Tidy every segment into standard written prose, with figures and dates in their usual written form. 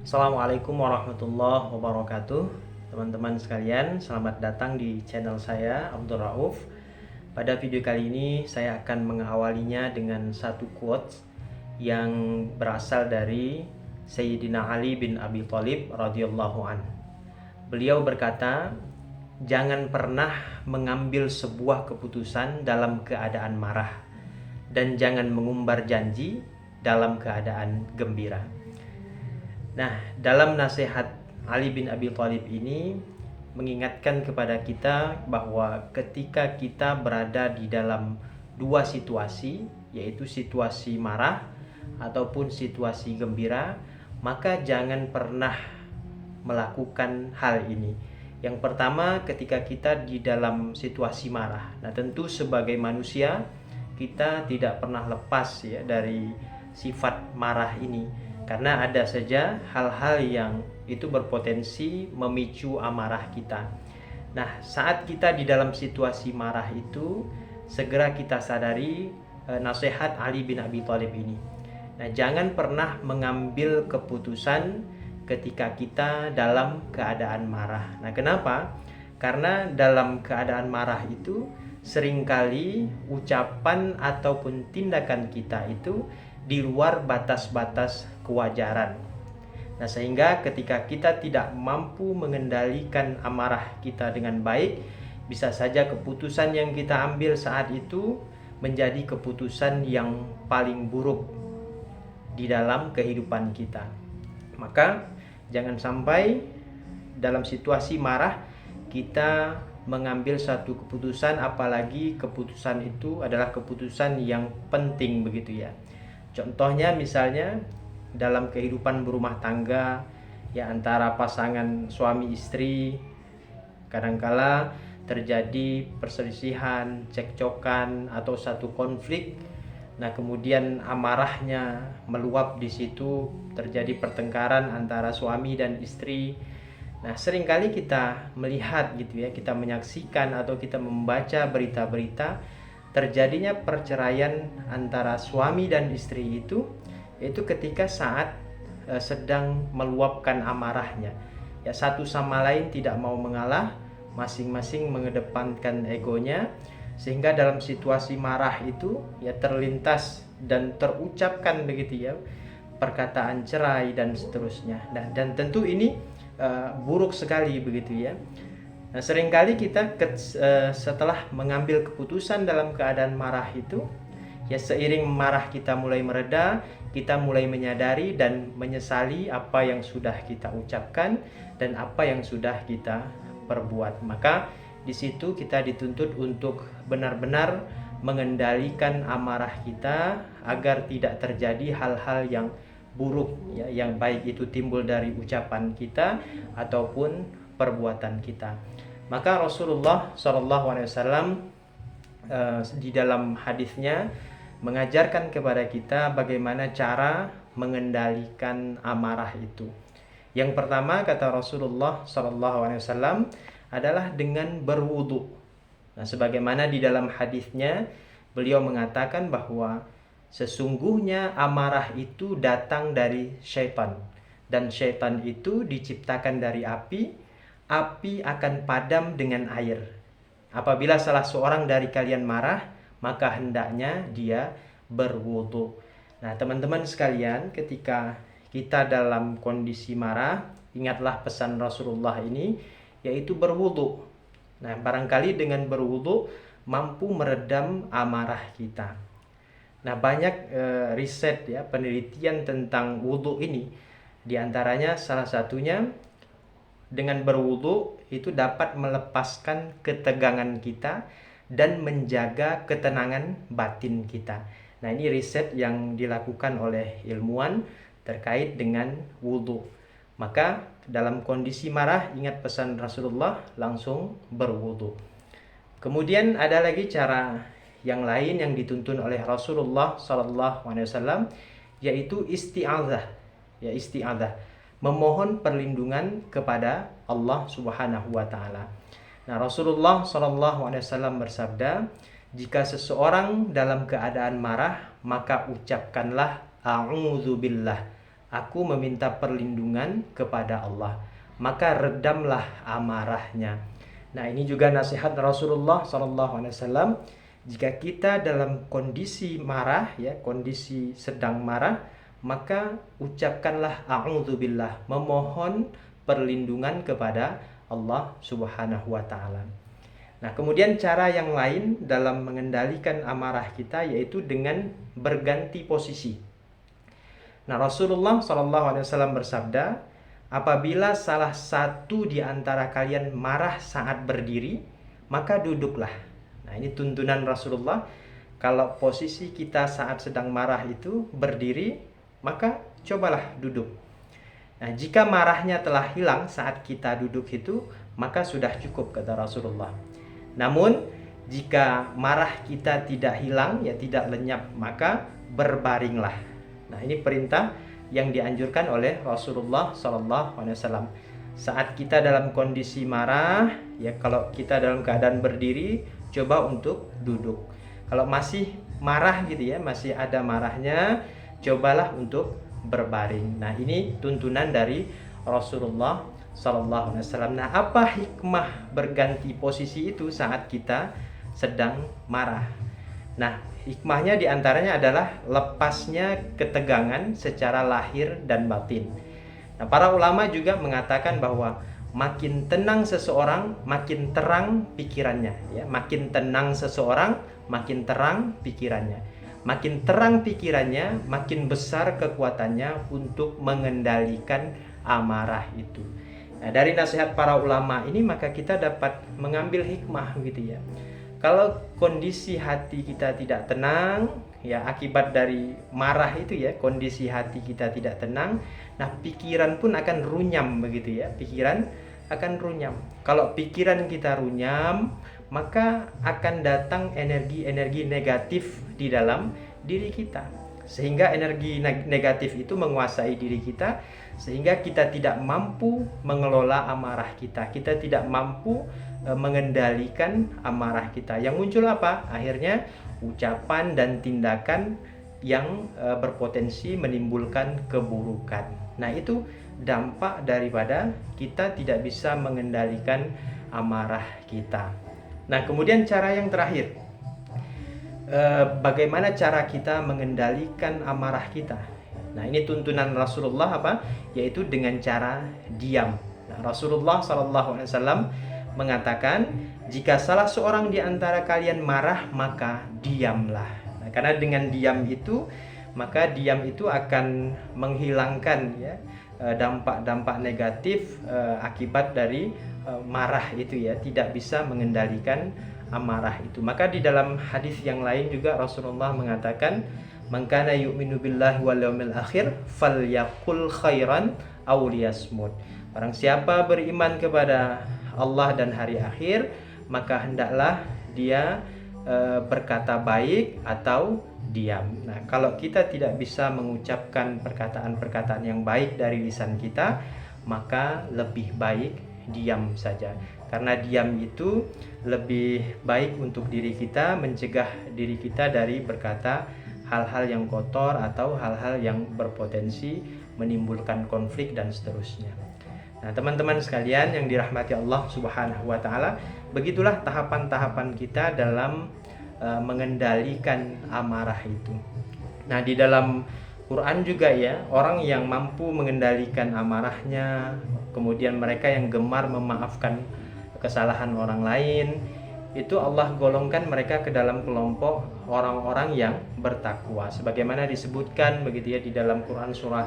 Assalamualaikum warahmatullahi wabarakatuh. Teman-teman sekalian, selamat datang di channel saya, Abdul Rauf. Pada video kali ini saya akan mengawalinya dengan satu quotes yang berasal dari Sayyidina Ali bin Abi Thalib radhiyallahu an. Beliau berkata, "Jangan pernah mengambil sebuah keputusan dalam keadaan marah, dan jangan mengumbar janji dalam keadaan gembira." Nah, dalam nasihat Ali bin Abi Thalib ini mengingatkan kepada kita bahwa ketika kita berada di dalam dua situasi, yaitu situasi marah ataupun situasi gembira, maka jangan pernah melakukan hal ini. Yang pertama, ketika kita di dalam situasi marah. Nah, tentu sebagai manusia kita tidak pernah lepas ya dari sifat marah ini. Karena ada saja hal-hal yang itu berpotensi memicu amarah kita. Nah, saat kita di dalam situasi marah itu, segera kita sadari nasihat Ali bin Abi Thalib ini. Nah, jangan pernah mengambil keputusan ketika kita dalam keadaan marah. Nah, kenapa? Karena dalam keadaan marah itu seringkali ucapan ataupun tindakan kita itu di luar batas-batas kewajaran. Nah, sehingga ketika kita tidak mampu mengendalikan amarah kita dengan baik, bisa saja keputusan yang kita ambil saat itu menjadi keputusan yang paling buruk di dalam kehidupan kita. Maka jangan sampai dalam situasi marah kita mengambil satu keputusan, apalagi keputusan itu adalah keputusan yang penting begitu ya. Contohnya misalnya dalam kehidupan berumah tangga ya, antara pasangan suami istri, kadangkala terjadi perselisihan, cekcokan atau satu konflik. Nah, kemudian amarahnya meluap di situ, terjadi pertengkaran antara suami dan istri. Nah, seringkali kita melihat gitu ya, kita menyaksikan atau kita membaca berita-berita terjadinya perceraian antara suami dan istri itu ketika saat sedang meluapkan amarahnya. Ya, satu sama lain tidak mau mengalah, masing-masing mengedepankan egonya, sehingga dalam situasi marah itu ya terlintas dan terucapkan begitu ya perkataan cerai dan seterusnya. Dan tentu ini buruk sekali begitu ya. Nah, seringkali kita setelah mengambil keputusan dalam keadaan marah itu, ya seiring marah kita mulai mereda, kita mulai menyadari dan menyesali apa yang sudah kita ucapkan dan apa yang sudah kita perbuat. Maka di situ kita dituntut untuk benar-benar mengendalikan amarah kita agar tidak terjadi hal-hal yang buruk ya, yang baik itu timbul dari ucapan kita ataupun perbuatan kita. Maka Rasulullah SAW di dalam hadisnya mengajarkan kepada kita bagaimana cara mengendalikan amarah itu. Yang pertama kata Rasulullah SAW adalah dengan berwudu. Nah, sebagaimana di dalam hadisnya beliau mengatakan bahwa sesungguhnya amarah itu datang dari syaitan, dan syaitan itu diciptakan dari api akan padam dengan air. Apabila salah seorang dari kalian marah, maka hendaknya dia berwudu. Nah, teman-teman sekalian, ketika kita dalam kondisi marah, ingatlah pesan Rasulullah ini, yaitu berwudu. Nah, barangkali dengan berwudu mampu meredam amarah kita. Nah, banyak riset ya, penelitian tentang wudu ini. Di antaranya salah satunya dengan berwudu itu dapat melepaskan ketegangan kita dan menjaga ketenangan batin kita. Nah, ini riset yang dilakukan oleh ilmuwan terkait dengan wudu. Maka dalam kondisi marah, ingat pesan Rasulullah, langsung berwudu. Kemudian ada lagi cara yang lain yang dituntun oleh Rasulullah SAW, yaitu isti'adzah. Ya, isti'adzah, memohon perlindungan kepada Allah Subhanahu wa taala. Nah, Rasulullah SAW bersabda, jika seseorang dalam keadaan marah, maka ucapkanlah a'udzubillah, aku meminta perlindungan kepada Allah, maka redamlah amarahnya. Nah, ini juga nasihat Rasulullah SAW. Jika kita dalam kondisi marah, ya, kondisi sedang marah, maka ucapkanlah a'udzubillah, memohon perlindungan kepada Allah Subhanahu wa taala. Nah, kemudian cara yang lain dalam mengendalikan amarah kita yaitu dengan berganti posisi. Nah, Rasulullah SAW bersabda, apabila salah satu di antara kalian marah saat berdiri, maka duduklah. Nah, ini tuntunan Rasulullah. Kalau posisi kita saat sedang marah itu berdiri, maka cobalah duduk. Nah, jika marahnya telah hilang saat kita duduk itu, maka sudah cukup, kata Rasulullah. Namun, jika marah kita tidak hilang, ya tidak lenyap, maka berbaringlah. Nah, ini perintah yang dianjurkan oleh Rasulullah SAW. Saat kita dalam kondisi marah, ya kalau kita dalam keadaan berdiri, coba untuk duduk. Kalau masih marah gitu ya, masih ada marahnya, cobalah untuk berbaring. Nah, ini tuntunan dari Rasulullah SAW. Nah, apa hikmah berganti posisi itu saat kita sedang marah? Nah, hikmahnya diantaranya adalah lepasnya ketegangan secara lahir dan batin. Nah, para ulama juga mengatakan bahwa makin tenang seseorang, makin terang pikirannya. Ya, makin tenang seseorang, makin terang pikirannya. Makin terang pikirannya, makin besar kekuatannya untuk mengendalikan amarah itu. Nah, dari nasihat para ulama ini maka kita dapat mengambil hikmah gitu ya. Kalau kondisi hati kita tidak tenang, ya akibat dari marah itu ya, kondisi hati kita tidak tenang, nah pikiran pun akan runyam begitu ya, pikiran akan runyam. Kalau pikiran kita runyam, maka akan datang energi-energi negatif di dalam diri kita. Sehingga energi negatif itu menguasai diri kita, sehingga kita tidak mampu mengelola amarah kita. Kita tidak mampu mengendalikan amarah kita. Yang muncul apa? Akhirnya ucapan dan tindakan yang berpotensi menimbulkan keburukan. Nah, itu dampak daripada kita tidak bisa mengendalikan amarah kita. Nah, kemudian cara yang terakhir, bagaimana cara kita mengendalikan amarah kita? Nah, ini tuntunan Rasulullah apa? Yaitu dengan cara diam. Nah, Rasulullah SAW mengatakan, jika salah seorang di antara kalian marah, maka diamlah. Nah, karena dengan diam itu, maka diam itu akan menghilangkan ya dampak-dampak negatif akibat dari marah itu ya, tidak bisa mengendalikan amarah itu. Maka di dalam hadis yang lain juga Rasulullah mengatakan, man kana yu'minu billahi wal yawmil akhir falyaqul khairan aw liyasmut. Barang siapa beriman kepada Allah dan hari akhir, maka hendaklah dia berkata baik atau diam. Nah, kalau kita tidak bisa mengucapkan perkataan-perkataan yang baik dari lisan kita, maka lebih baik diam saja. Karena diam itu lebih baik untuk diri kita, mencegah diri kita dari berkata hal-hal yang kotor atau hal-hal yang berpotensi menimbulkan konflik dan seterusnya. Nah, teman-teman sekalian yang dirahmati Allah Subhanahu wa taala, begitulah tahapan-tahapan kita dalam mengendalikan amarah itu. Nah, di dalam Quran juga ya, orang yang mampu mengendalikan amarahnya, kemudian mereka yang gemar memaafkan kesalahan orang lain, itu Allah golongkan mereka ke dalam kelompok orang-orang yang bertakwa. Sebagaimana disebutkan begitu ya di dalam Quran surah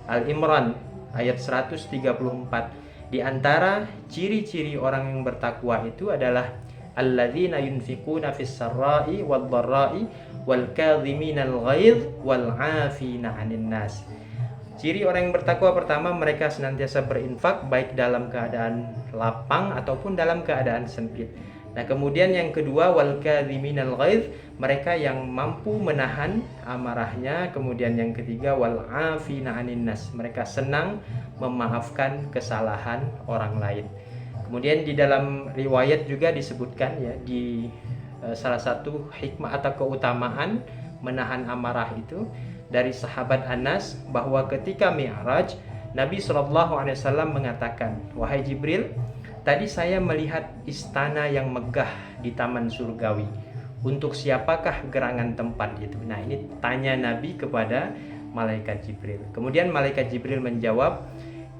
Al-Imran ayat 134. Di antara ciri-ciri orang yang bertakwa itu adalah alladzina yunfikuna fis sarra'i wad dharra'i wal kadhiminal ghaidh wal 'afina 'anil nas. Ciri orang yang bertakwa pertama, mereka senantiasa berinfak baik dalam keadaan lapang ataupun dalam keadaan sempit. Nah, kemudian yang kedua, wal kadhiminal ghaidh, mereka yang mampu menahan amarahnya. Kemudian yang ketiga, wal 'afina 'anin nas, mereka senang memaafkan kesalahan orang lain. Kemudian di dalam riwayat juga disebutkan ya, di salah satu hikmah atau keutamaan menahan amarah itu, dari sahabat Anas bahwa ketika Mi'raj, Nabi SAW mengatakan, "Wahai Jibril, tadi saya melihat istana yang megah di taman surgawi. Untuk siapakah gerangan tempat itu?" Nah, ini tanya Nabi kepada malaikat Jibril. Kemudian malaikat Jibril menjawab,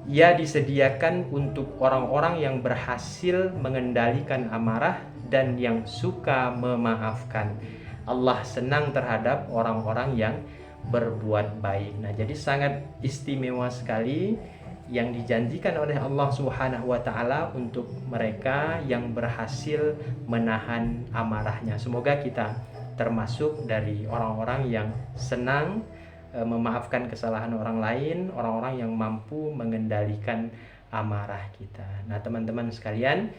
"Ya, disediakan untuk orang-orang yang berhasil mengendalikan amarah dan yang suka memaafkan. Allah senang terhadap orang-orang yang berbuat baik." Nah, jadi sangat istimewa sekali yang dijanjikan oleh Allah Subhanahu wa taala untuk mereka yang berhasil menahan amarahnya. Semoga kita termasuk dari orang-orang yang senang memaafkan kesalahan orang lain, orang-orang yang mampu mengendalikan amarah kita. Nah, teman-teman sekalian,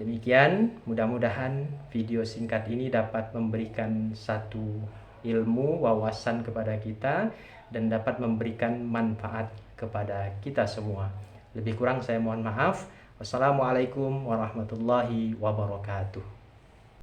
demikian, mudah-mudahan video singkat ini dapat memberikan satu ilmu, wawasan kepada kita dan dapat memberikan manfaat kepada kita semua. Lebih kurang saya mohon maaf. Wassalamualaikum warahmatullahi wabarakatuh.